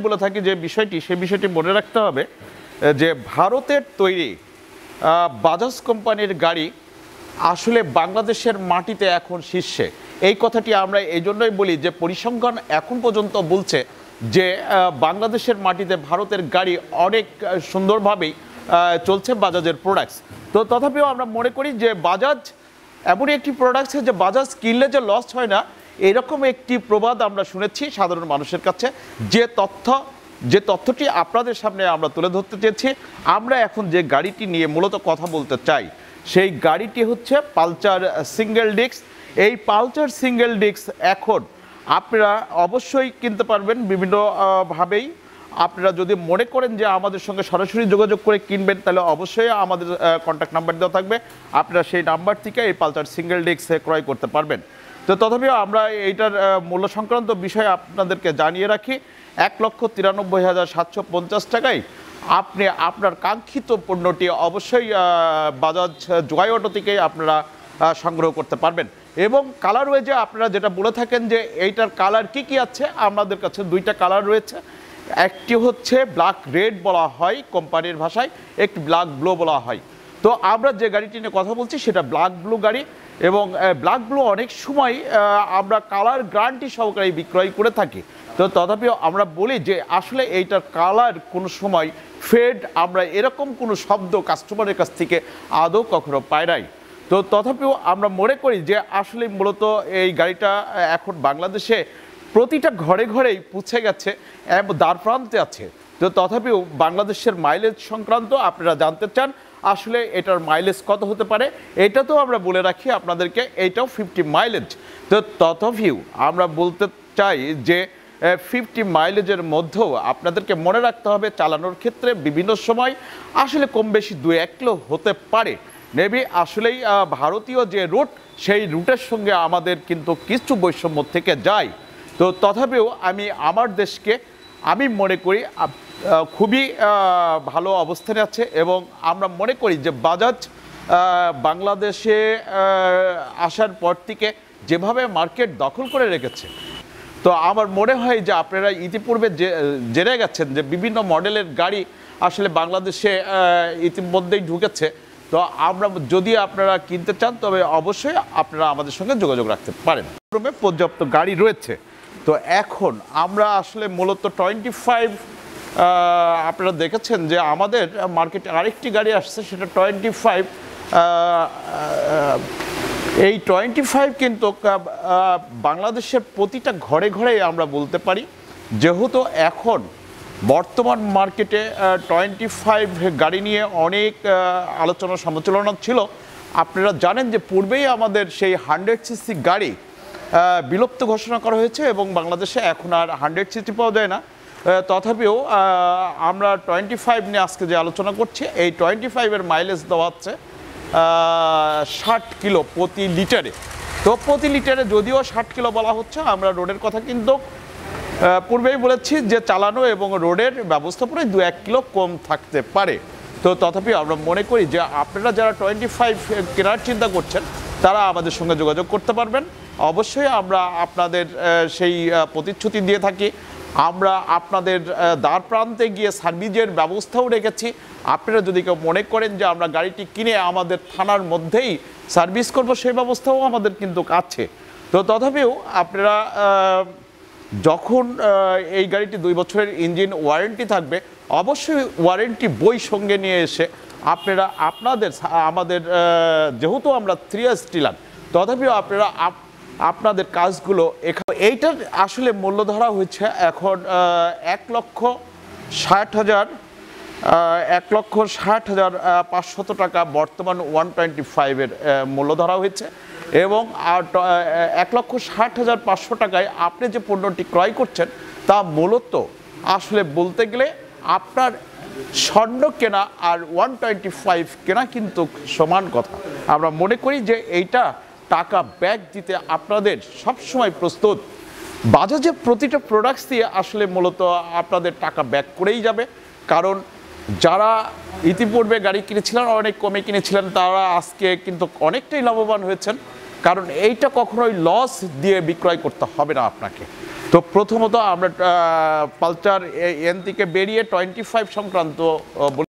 বলে থাকি যে বিষয়টি সেই বিষয়টি মনে রাখতে হবে যে ভারতের তৈরি বাজাজ কোম্পানির গাড়ি আসলে বাংলাদেশের মাটিতে এখন শীর্ষে। এই কথাটি আমরা এই জন্যই বলি যে পরিসংখ্যান এখন পর্যন্ত বলছে যে বাংলাদেশের মাটিতে ভারতের গাড়ি অনেক সুন্দরভাবেই চলছে বাজাজের প্রোডাক্টস। তো তথাপিও আমরা মনে করি যে বাজাজ এমনই একটি প্রোডাক্টস যে বাজাজ কিনলে যে লস হয় না, এরকম একটি প্রবাদ আমরা শুনেছি সাধারণ মানুষের কাছে। যে তথ্যটি আপনাদের সামনে আমরা তুলে ধরতে চেয়েছি। আমরা এখন যে গাড়িটি নিয়ে মূলত কথা বলতে চাই সেই গাড়িটি হচ্ছে পালসার সিঙ্গেল ডিস্ক। এই পালসার সিঙ্গেল ডিস্ক এখন আপনারা অবশ্যই কিনতে পারবেন বিভিন্নভাবেই। আপনারা যদি মনে করেন যে আমাদের সঙ্গে সরাসরি যোগাযোগ করে কিনবেন, তাহলে অবশ্যই আমাদের কন্ট্যাক্ট নাম্বার দেওয়া থাকবে, আপনারা সেই নাম্বার থেকে এই পালসার সিঙ্গেল ডিস্ক ক্রয় করতে পারবেন। তো তথাপিও আমরা এইটার মূল্য সংক্রান্ত বিষয়ে আপনাদেরকে জানিয়ে রাখি, ১,৯৩,৭৫০ টাকায় আপনি আপনার কাঙ্ক্ষিত পণ্যটি অবশ্যই বাজাজ জয় অটো থেকেই আপনারা সংগ্রহ করতে পারবেন। এবং কালার ওয়েজে আপনারা যেটা বলে থাকেন যে এইটার কালার কি কি আছে, আমাদের কাছে দুইটা কালার রয়েছে। একটি হচ্ছে ব্ল্যাক রেড বলা হয় কোম্পানির ভাষায়, একটি ব্ল্যাক ব্লু বলা হয়। তো আমরা যে গাড়িটি নিয়ে কথা বলছি সেটা ব্ল্যাক ব্লু গাড়ি, এবং ব্ল্যাক ব্লু অনেক সময় আমরা কালার গ্যারান্টি সহকারে বিক্রয় করে থাকি। তো তথাপিও আমরা বলি যে আসলে এইটার কালার কোনো সময় ফেড, আমরা এরকম কোনো শব্দ কাস্টমারের কাছ থেকে আদৌ কখনো পাই নাই। তো তথাপিও আমরা মনে করি যে আসলে মূলত এই গাড়িটা এখন বাংলাদেশে প্রতিটা ঘরে ঘরেই পৌঁছে গেছে, দ্বার প্রান্তে আছে। তো তথাপিও বাংলাদেশের মাইলেজ সংক্রান্ত আপনারা জানতে চান আসলে এটার মাইলেজ কত হতে পারে, এটা তো আমরা বলে রাখি আপনাদেরকে, এইটাও 50 মাইলেজ। তো তথাপিও আমরা বলতে চাই যে 50 মাইলেজের মধ্যেও আপনাদেরকে মনে রাখতে হবে চালানোর ক্ষেত্রে বিভিন্ন সময় আসলে কম বেশি 2-1 কিলো হতে পারে। মেবি আসলেই ভারতীয় যে রুট, সেই রুটের সঙ্গে আমাদের কিন্তু কিছু বৈষম্য থেকে যায়। তো তথাপিও আমার দেশকে আমি মনে করি খুবই ভালো অবস্থানে আছে, এবং আমরা মনে করি যে বাজাজ বাংলাদেশে আসার পর থেকে যেভাবে মার্কেট দখল করে রেখেছে, তো আমার মনে হয় যে আপনারা ইতিপূর্বে জেনে গেছেন যে বিভিন্ন মডেলের গাড়ি আসলে বাংলাদেশে ইতিমধ্যেই ঢুকেছে। তো যদি আপনারা কিনতে চান তবে অবশ্যই আপনারা আমাদের সঙ্গে যোগাযোগ রাখতে পারেন। পর্যাপ্ত গাড়ি রয়েছে। তো এখন আমরা আসলে মূলত 25 আপনারা দেখেছেন যে আমাদের মার্কেটে আরেকটি গাড়ি আসছে, সেটা 25। এই 25 কিন্তু বাংলাদেশের প্রতিটা ঘরে ঘরে আমরা বলতে পারি, যেহেতু এখন বর্তমান মার্কেটে 25 গাড়ি নিয়ে অনেক আলোচনা সমালোচনা ছিল। আপনারা জানেন যে পূর্বেই আমাদের সেই 100cc গাড়ি বিলুপ্ত ঘোষণা করা হয়েছে, এবং বাংলাদেশে এখন আর 100cc পাওয়া যায় না। তথাপিও আমরা 25 নিয়ে আজকে যে আলোচনা করছি, এই 25-এর মাইলেজ দেওয়া হচ্ছে 60 কিলো প্রতি লিটারে। তো প্রতি লিটারে যদিও 60 কিলো বলা হচ্ছে, আমরা রোডের কথা কিন্তু পূর্বেই বলেছি যে চালানো এবং রোডের ব্যবস্থাপনায় 2-1 কিলো কম থাকতে পারে। তো তথাপি আমরা মনে করি যে আপনারা যারা 25 কেনার চিন্তা করছেন তারা আমাদের সঙ্গে যোগাযোগ করতে পারবেন। অবশ্যই আমরা আপনাদের সেই প্রতিশ্রুতি দিয়ে থাকি। আমরা আপনাদের দ্বার প্রান্তে গিয়ে সার্ভিসের ব্যবস্থাও রেখেছি। আপনারা যদি কেউ মনে করেন যে আমরা গাড়িটি কিনে আমাদের থানার মধ্যেই সার্ভিস করব, সেই ব্যবস্থাও আমাদের কিন্তু আছে। তো তথাপিও আপনারা যখন এই গাড়িটি 2 বছরের ইঞ্জিন ওয়ারেন্টি থাকবে, অবশ্যই ওয়ারেন্টি বই সঙ্গে নিয়ে এসে আপনারা আমাদের যেহেতু আমরা 3 ডিলার, তথাপিও আপনারা আপনাদের কাজগুলো এখানে এইটার আসলে মূল্য ধরা হয়েছে এখন 1,60,500 টাকা বর্তমান 125-এর মূল্য ধরা হয়েছে। এবং 1,60,500 টাকায় আপনি যে পণ্যটি ক্রয় করছেন তা মূলত আসলে বলতে গেলে আপনার স্বর্ণ কেনা আর 125 কেনা কিন্তু সমান কথা। আমরা মনে করি যে এইটা টাকা ব্যাক দিতে আপনাদের সবসময় প্রস্তুত। বাজাজের প্রতিটা প্রোডাক্টস দিয়ে আসলে মূলত আপনাদের টাকা ব্যাক করেই যাবে, কারণ যারা ইতিপূর্বে গাড়ি কিনেছিলেন অনেক কমে কিনেছিলেন তারা আজকে কিন্তু অনেকটাই লাভবান হয়েছেন, কারণ এইটা কখনোই লস দিয়ে বিক্রয় করতে হবে না আপনাকে। তো প্রথমত আমরা পালচার এন থেকে বেরিয়ে 25 সংক্রান্ত